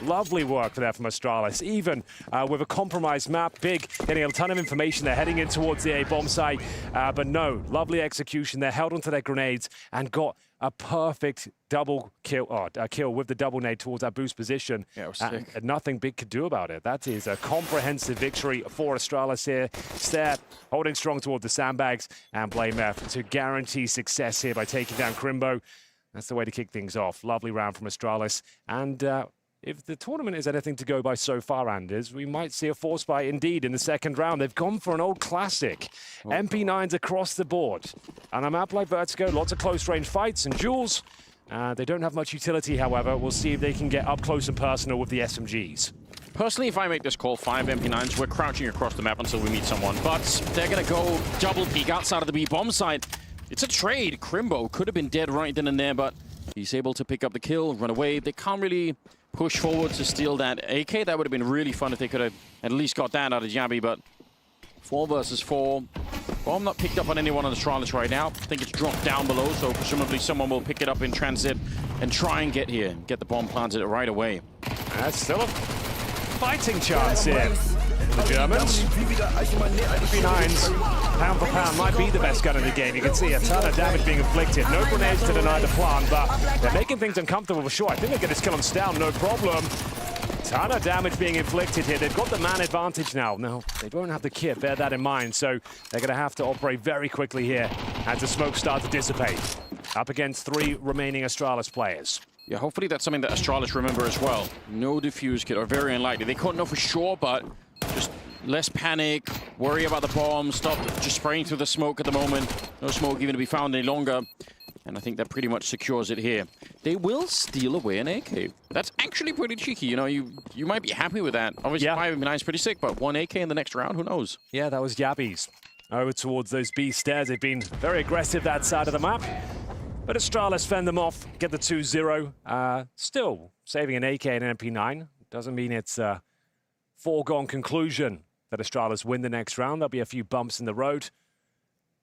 Lovely work there from Astralis, even with a compromised map. Big getting a ton of information. They're heading in towards the A-bomb site, but no, lovely execution. They held onto their grenades and got a perfect double kill, kill with the double nade towards that boost position. Yeah, it was sick. And nothing Big could do about it. That is a comprehensive victory for Astralis here. Step holding strong toward the sandbags and Blamer to guarantee success here by taking down Crimbo. That's the way to kick things off. Lovely round from Astralis. And if the tournament is anything to go by so far, Anders, we might see a force fight indeed in the second round. They've gone for an old classic. MP9s across the board. And a map like Vertigo, lots of close-range fights and duels. They don't have much utility, however. We'll see if they can get up close and personal with the SMGs. Personally, if I make this call, 5 MP9s, we're crouching across the map until we meet someone. But they're going to go double peek outside of the B-bomb site. It's a trade. Crimbo could have been dead right then and there, but he's able to pick up the kill, run away. They can't really push forward to steal that AK. That would have been really fun if they could have at least got that out of Jabby, but 4 versus 4. Bomb not picked up on anyone on Astralis right now. I think it's dropped down below, so presumably someone will pick it up in transit and try and get here. Get the bomb planted right away. That's still a fighting chance here. The Germans. MP9s, pound for pound, might be the best gun in the game. You can see a ton of damage being inflicted. No grenades to deny the plant, but they're making things uncomfortable for sure. I think they get this kill on down, no problem. Ton of damage being inflicted here. They've got the man advantage now. No, they don't have the kit, bear that in mind. So they're going to have to operate very quickly here as the smoke starts to dissipate. Up against 3 remaining Astralis players. Yeah, hopefully that's something that Astralis remember as well. No defuse kit, or very unlikely. They couldn't know for sure, but just less panic, worry about the bomb, stop just spraying through the smoke at the moment. No smoke even to be found any longer. And I think that pretty much secures it here. They will steal away an AK. That's actually pretty cheeky. You know, you might be happy with that. Obviously, 5 MP9 is pretty sick, but 1 AK in the next round, who knows? Yeah, that was Yabby's. Over towards those B stairs. They've been very aggressive that side of the map. But Astralis fend them off, get the 2-0. Still saving an AK and an MP9. Doesn't mean it's a foregone conclusion that Astralis win the next round. There'll be a few bumps in the road.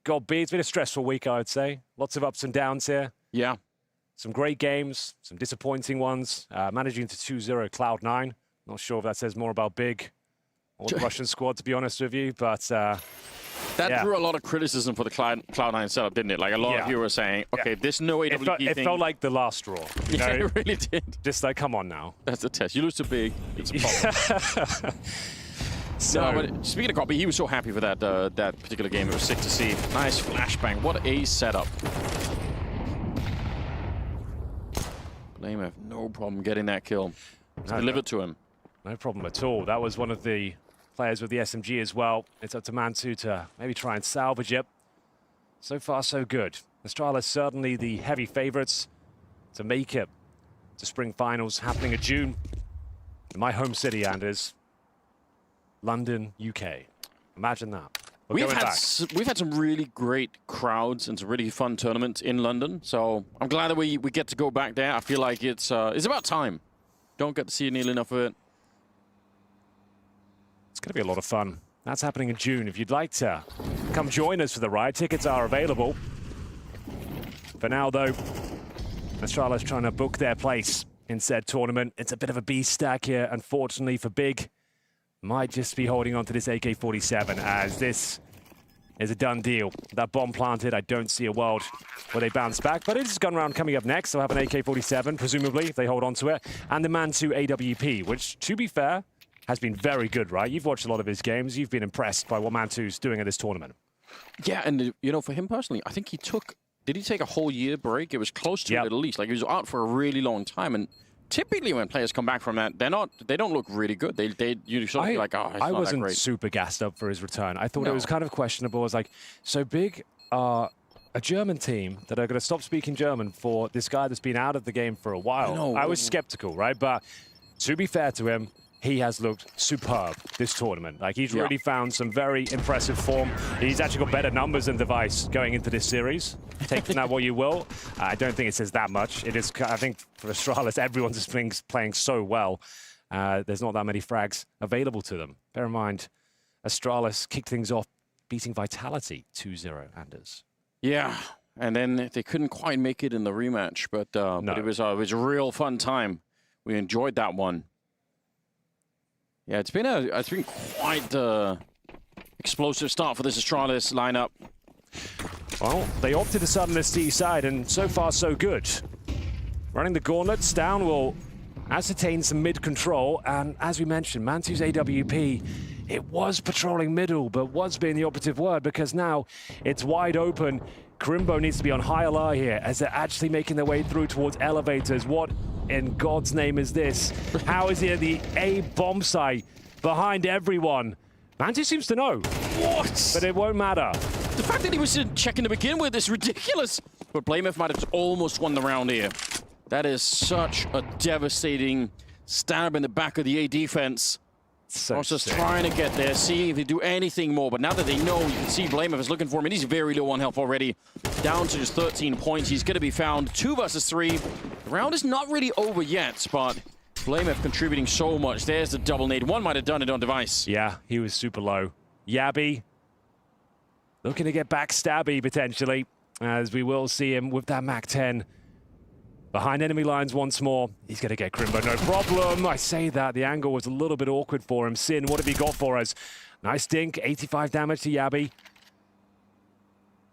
God be, it's been a stressful week, I would say. Lots of ups and downs here. Yeah. Some great games, some disappointing ones. Managing to 2-0 Cloud9. Not sure if that says more about Big or the Russian squad, to be honest with you, but that drew a lot of criticism for the Cloud9 setup, didn't it? Like a lot of you were saying, okay, this no AWP thing. It felt like the last straw. You know? It really did. Just like, come on now. That's the test. You lose to Big, it's a problem. So, no, but speaking of Copy, he was so happy for that that particular game. It was sick to see. Nice flashbang. What a setup. Blame no problem getting that kill. Delivered to him. No problem at all. That was one of the players with the SMG as well. It's up to Mantu to maybe try and salvage it. So far, so good. Astralis certainly the heavy favorites to make it to spring finals happening in June. In my home city, Anders. London, UK. Imagine that. We've had some really great crowds and some really fun tournaments in London. So I'm glad that we get to go back there. I feel like it's about time. Don't get to see nearly enough of it. It's going to be a lot of fun. That's happening in June. If you'd like to come join us for the ride, tickets are available. For now, though, Astralis trying to book their place in said tournament. It's a bit of a B stack here, unfortunately for Big. Might just be holding on to this AK-47 as this is a done deal. That bomb planted, I don't see a world where they bounce back, but it's gun round coming up next. They'll have an AK-47, presumably, if they hold on to it, and the Mantu AWP, which, to be fair, has been very good, right? You've watched a lot of his games. You've been impressed by what Mantu's doing at this tournament. Yeah, and, you know, for him personally, I think he took... Did he take a whole year break? It was close to it at least. Like, he was out for a really long time, and typically when players come back from that, they don't look really good. You sort of feel like, oh, it's I not wasn't that great. super gassed up for his return. I thought it was kind of questionable. I was like, so Big are a German team that are going to stop speaking German for this guy that's been out of the game for a while. I was skeptical, right? But to be fair to him, he has looked superb this tournament. Like, he's really found some very impressive form. He's actually got better numbers than Device going into this series. Take from that what you will. I don't think it says that much. It is, I think, for Astralis, everyone's just playing so well. There's not that many frags available to them. Bear in mind, Astralis kicked things off, beating Vitality 2-0, Anders. Yeah, and then they couldn't quite make it in the rematch, but it was a real fun time. We enjoyed that one. Yeah, it's been quite explosive start for this Astralis lineup. Well, they opted to start on the C side, and so far so good. Running the gauntlets down will ascertain some mid control, and as we mentioned, Mantu's AWP, it was patrolling middle, but was being the operative word because now it's wide open. Crimbo needs to be on high alert here as they're actually making their way through towards elevators. What in God's name is this? How is he at the A bomb site behind everyone? Mantu seems to know. What? But it won't matter. The fact that he was checking to begin with is ridiculous. But Blamef might have almost won the round here. That is such a devastating stab in the back of the A defense. So just trying to get there, seeing if they do anything more. But now that they know, you can see Blamef is looking for him, and he's very low on health already. Down to just 13 points. He's going to be found 2 versus 3. The round is not really over yet, but Blamef contributing so much. There's the double nade. One might have done it on Device. Yeah, he was super low. Yabby looking to get backstabby potentially, as we will see him with that MAC-10. Behind enemy lines once more. He's going to get Crimbo, no problem. I say that. The angle was a little bit awkward for him. Sin, what have he got for us? Nice dink, 85 damage to Yabby.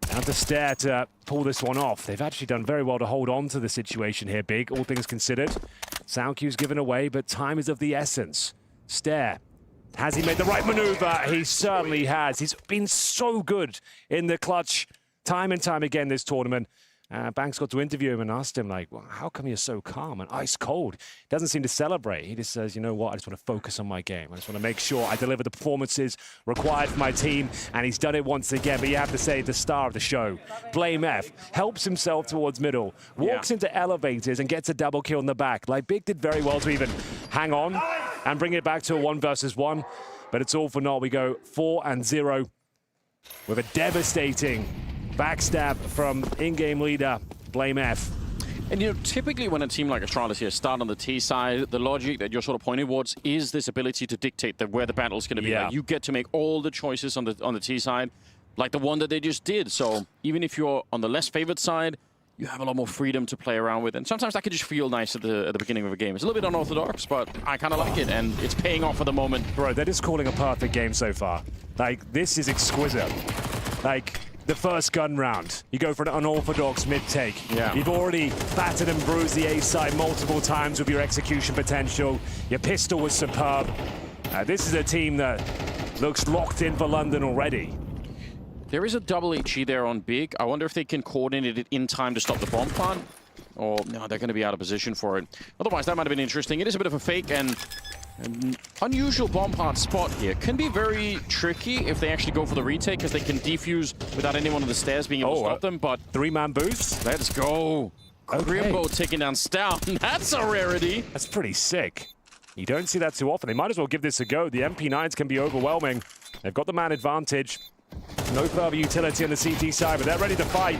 Down to Stare to pull this one off. They've actually done very well to hold on to the situation here, Big, all things considered. Sound cue's given away, but time is of the essence. Stare. Has he made the right maneuver? He certainly has. He's been so good in the clutch time and time again this tournament. Banks got to interview him and asked him, like, well, how come you're so calm and ice cold? Doesn't seem to celebrate. He just says, you know what, I just want to focus on my game. I just want to make sure I deliver the performances required for my team, and he's done it once again. But you have to say the star of the show, Blamef, helps himself towards middle, walks into elevators and gets a double kill in the back. Like, Big did very well to even hang on and bring it back to a 1 versus 1. But it's all for naught. We go 4-0 with a devastating backstab from in-game leader Blame F. And you know, typically when a team like Astralis here start on the T side, the logic that you're sort of pointing towards is this ability to dictate where the battle's going to be. Yeah. Like, you get to make all the choices on the T side, like the one that they just did. So even if you're on the less favored side, you have a lot more freedom to play around with. And sometimes that can just feel nice at the beginning of a game. It's a little bit unorthodox, but I kind of like it, and it's paying off at the moment. Bro, they're just calling a perfect game so far. Like, this is exquisite. Like, the first gun round, you go for an unorthodox mid-take. Yeah. You've already battered and bruised the A side multiple times with your execution potential. Your pistol was superb. This is a team that looks locked in for London already. There is a double HE there on Big. I wonder if they can coordinate it in time to stop the bomb plant. Or, no, they're going to be out of position for it. Otherwise, that might have been interesting. It is a bit of a fake, and an unusual bomb plant spot here. Can be very tricky if they actually go for the retake, because they can defuse without anyone on the stairs being able to stop them, but... Three-man boost? Let's go. Crimbo taking down Stout. That's a rarity. That's pretty sick. You don't see that too often. They might as well give this a go. The MP9s can be overwhelming. They've got the man advantage. No further utility on the CT side, but they're ready to fight.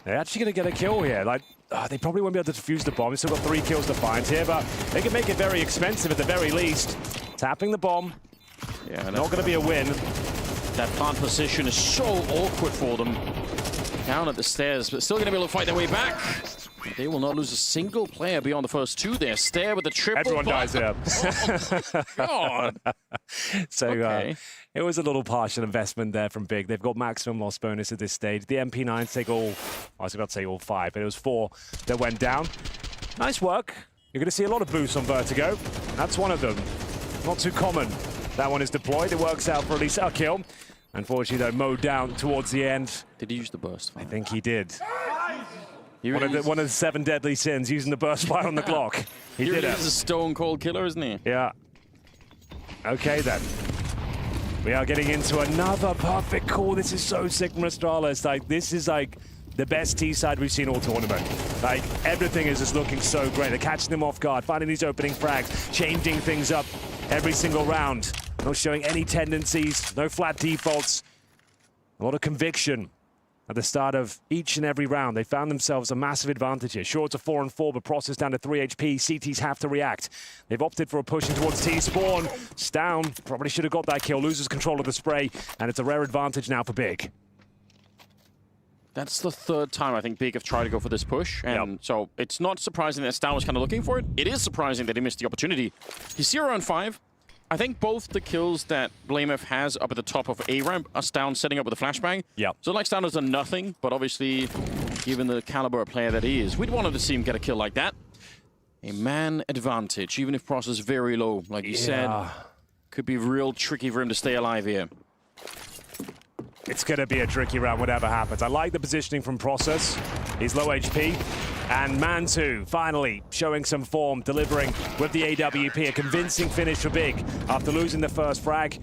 They're actually going to get a kill here. Like, they probably won't be able to defuse the bomb. They've still got 3 kills to find here, but they can make it very expensive at the very least. Tapping the bomb. Yeah, not going to be a win. That plant position is so awkward for them. Down at the stairs, but still going to be able to fight their way back. They will not lose a single player beyond the first 2 there. Stair with the triple. Everyone dies here. Oh, God. So Okay. it was a little partial investment there from Big. They've got maximum loss bonus at this stage. The MP9s take all, I was about to say all 5, but it was 4 that went down. Nice work. You're going to see a lot of boosts on Vertigo. That's one of them. Not too common. That one is deployed. It works out for at least a kill. Unfortunately, though, mowed down towards the end. Did he use the burst? I think he did. One of the 7 deadly sins, using the burst fire on the Glock. He did it. He's a stone cold killer, isn't he? Yeah. Okay, then. We are getting into another perfect call. This is so sick from Astralis. Like, this is like the best T side we've seen all tournament. Like, everything is just looking so great. They're catching them off guard, finding these opening frags, changing things up every single round. Not showing any tendencies, no flat defaults. A lot of conviction at the start of each and every round. They found themselves a massive advantage here. Sure, it's a 4-on-4, but Process down to 3 HP. CTs have to react. They've opted for a push in towards T-spawn. Down, probably should have got that kill. Loses control of the spray, and it's a rare advantage now for Big. That's the 3rd time I think Big have tried to go for this push, and so it's not surprising that Stout was kind of looking for it. It is surprising that he missed the opportunity. He's 0-on-5. I think both the kills that BlameF has up at the top of A-ramp are Stout setting up with a flashbang. Yeah. So like Stout has done nothing, but obviously, given the caliber of player that he is, we'd wanted to see him get a kill like that. A man advantage, even if Pross is very low, like you said. Could be real tricky for him to stay alive here. It's going to be a tricky round, whatever happens. I like the positioning from Process. He's low HP. And Mantu finally showing some form, delivering with the AWP. A convincing finish for Big after losing the first frag.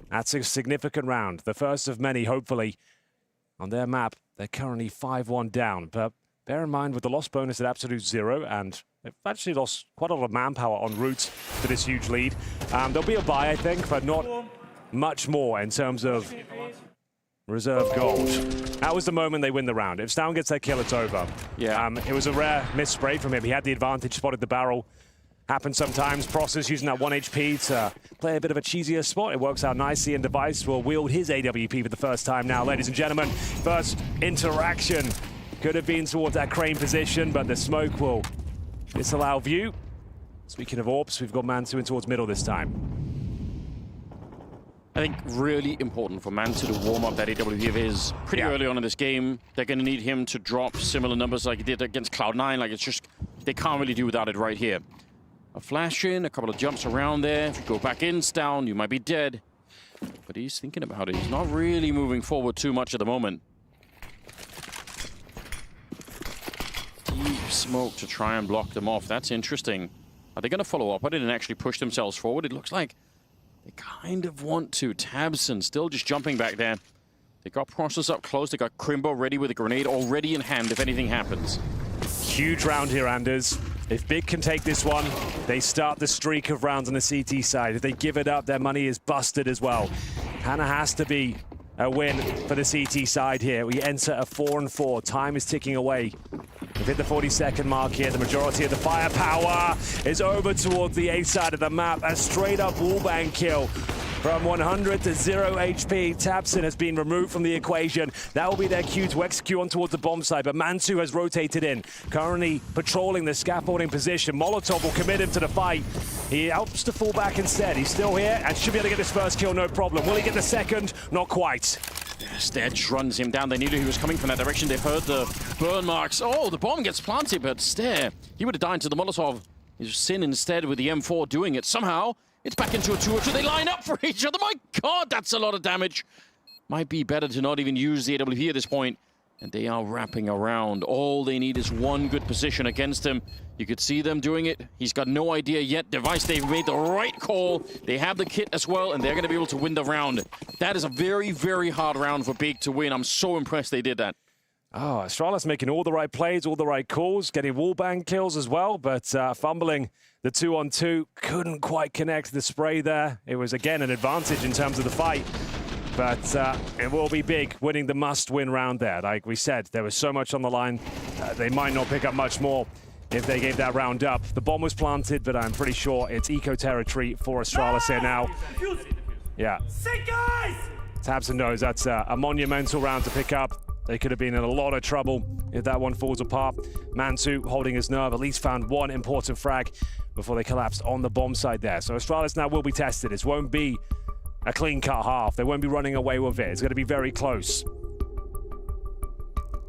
That's a significant round. The first of many, hopefully. On their map, they're currently 5-1 down. But bear in mind, with the loss bonus at absolute 0, and they've actually lost quite a lot of manpower en route to this huge lead. There'll be a buy, I think, but not much more in terms of reserve gold. That was the moment they win the round. If Stown gets that kill, it's over. Yeah. It was a rare miss spray from him. He had the advantage, spotted the barrel. Happens sometimes. Process using that 1 HP to play a bit of a cheesier spot. It works out nicely, and Device will wield his AWP for the first time now. Ladies and gentlemen, first interaction could have been towards that crane position, but the smoke will disallow view. Speaking of AWPs, we've got Mantu in towards middle this time. I think really important for Mantu to warm up that AWP of his pretty early on in this game. They're going to need him to drop similar numbers like he did against Cloud9. Like, it's just, they can't really do without it right here. A flash in, a couple of jumps around there. If you go back in, Stown, you might be dead. But he's thinking about it. He's not really moving forward too much at the moment. Deep smoke to try and block them off. That's interesting. Are they going to follow up on it and actually push themselves forward? It looks like they kind of want to. Tabson still just jumping back there. They got Process up close. They got Crimbo ready with a grenade already in hand if anything happens. Huge round here, Anders. If Big can take this one, they start the streak of rounds on the CT side. If they give it up, their money is busted as well. Kinda has to be a win for the CT side here. We enter a 4-4. Time is ticking away. We've hit the 40-second mark here. The majority of the firepower is over towards the A side of the map. A straight-up wallbang kill. From 100 to 0 HP, Tabson has been removed from the equation. That will be their cue to execute on towards the bomb side, but Mantu has rotated in, currently patrolling the scaffolding position. Molotov will commit him to the fight. He helps to fall back instead. He's still here and should be able to get his first kill, no problem. Will he get the second? Not quite. Stedge runs him down. They knew he was coming from that direction. They've heard the burn marks. Oh, the bomb gets planted, but Stare, he would have died to the Molotov. He's Sin instead with the M4 doing it. Somehow, it's back into a 2-2. They line up for each other. My God, that's a lot of damage. Might be better to not even use the AWP at this point. And they are wrapping around. All they need is one good position against him. You could see them doing it. He's got no idea yet. Device, they've made the right call. They have the kit as well, and they're going to be able to win the round. That is a very, very hard round for Big to win. I'm so impressed they did that. Oh, Astralis making all the right plays, all the right calls, getting wallbang kills as well, but fumbling the 2-on-2. Couldn't quite connect the spray there. It was, again, an advantage in terms of the fight. But it will be Big winning the must-win round there. Like we said, there was so much on the line. They might not pick up much more if they gave that round up. The bomb was planted, but I'm pretty sure it's eco territory for Astralis here now. Yeah. Tabson knows that's a monumental round to pick up. They could have been in a lot of trouble if that one falls apart. Mantu holding his nerve, at least found one important frag before they collapsed on the bomb side there. So Astralis now will be tested. This won't be a clean-cut half. They won't be running away with it. It's going to be very close.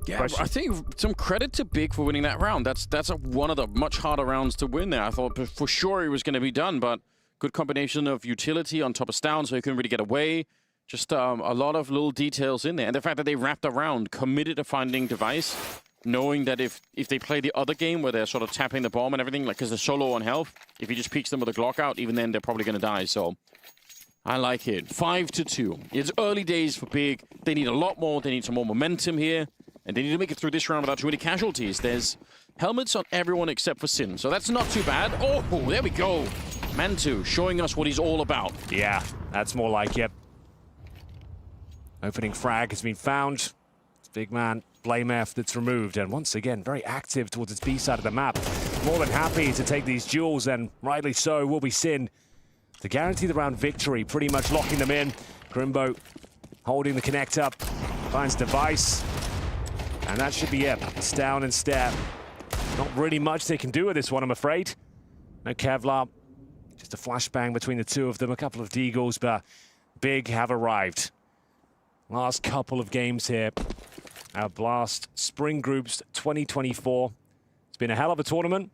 Yeah, I think some credit to Big for winning that round. That's one of the much harder rounds to win there. I thought for sure it was going to be done, but good combination of utility on top of Stown, so he couldn't really get away. Just a lot of little details in there. And the fact that they wrapped around, committed to finding Device, knowing that if they play the other game where they're sort of tapping the bomb and everything, like because they're so low on health, if he just peeks them with a Glock out, even then they're probably going to die. So I like it. 5-2. It's early days for Big. They need a lot more. They need some more momentum here. And they need to make it through this round without too many casualties. There's helmets on everyone except for Sin, so that's not too bad. Oh, there we go. Mantu showing us what he's all about. Yeah, that's more like it. Opening frag has been found. It's big man, Blame F that's removed. And once again, very active towards its B side of the map. More than happy to take these duels, and rightly so, will be Sin to guarantee the round victory, pretty much locking them in. Grimbo holding the connect up, finds Device. And that should be it. It's down and Stare. Not really much they can do with this one, I'm afraid. No Kevlar. Just a flashbang between the two of them. A couple of deagles, but Big have arrived. Last couple of games here. Our Blast Spring Groups 2024. It's been a hell of a tournament.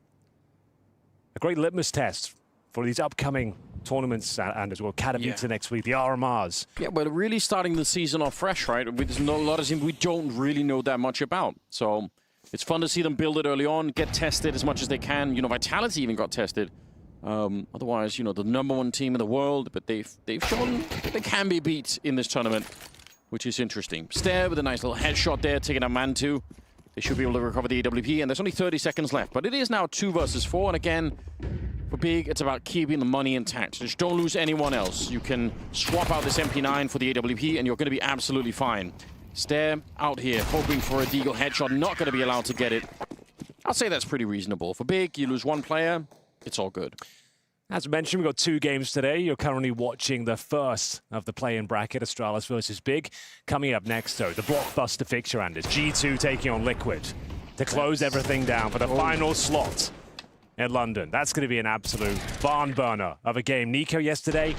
A great litmus test for these upcoming tournaments, and as well, Katowice next week, the RMRs. Yeah, we're really starting the season off fresh, right? There's not a lot of teams we don't really know that much about. So it's fun to see them build it early on, get tested as much as they can. You know, Vitality even got tested. Otherwise, you know, the #1 team in the world, but they've shown that they can be beat in this tournament, which is interesting. Stare with a nice little headshot there, taking out Mantu. They should be able to recover the AWP, and there's only 30 seconds left. But it is now 2 versus 4, and again, for Big, it's about keeping the money intact. Just don't lose anyone else. You can swap out this MP9 for the AWP, and you're going to be absolutely fine. Stare out here, hoping for a deagle headshot, not going to be allowed to get it. I'll say that's pretty reasonable. For Big, you lose one player, it's all good. As mentioned, we've got 2 games today. You're currently watching the first of the play-in bracket, Astralis versus Big. Coming up next, though, the blockbuster fixture, and it's G2 taking on Liquid to close everything down for the final slot in London. That's going to be an absolute barn burner of a game. Nico yesterday,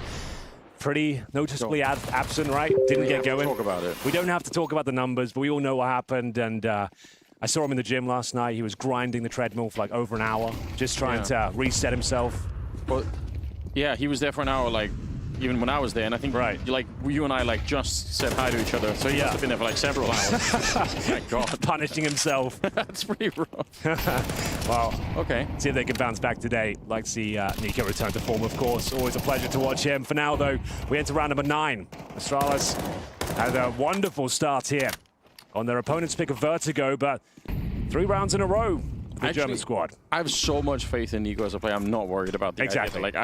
pretty noticeably absent, right? Didn't get going. Talk about it. We don't have to talk about the numbers, but we all know what happened. And I saw him in the gym last night. He was grinding the treadmill for like over an hour, just trying to reset himself. Well, yeah, he was there for an hour, like, even when I was there, and I think you and I like just said hi to each other. So he must have been there for like several hours. My God, punishing himself. That's pretty rough. Well, okay. See if they can bounce back today. Like to see Nico return to form, of course. Always a pleasure to watch him. For now, though, we enter round number 9. Astralis had a wonderful start here on their opponent's pick of Vertigo, but 3 rounds in a row. The German squad. I have so much faith in Nico as a player. I'm not worried about the idea. Like,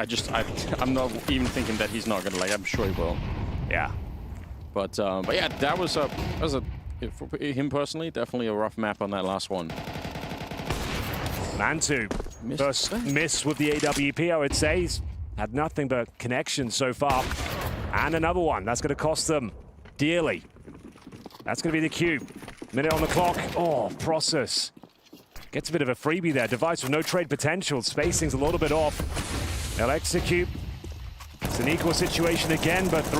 I'm not even thinking that he's not gonna. Like, I'm sure he will. Yeah. But yeah, that was for him personally, definitely a rough map on that last one. Mantu, first miss with the AWP, I would say. He's had nothing but connection so far. And another one. That's going to cost them dearly. That's going to be the cube. Minute on the clock. Oh, Process gets a bit of a freebie there. Device with no trade potential. Spacing's a little bit off. They'll execute. It's an equal situation again, but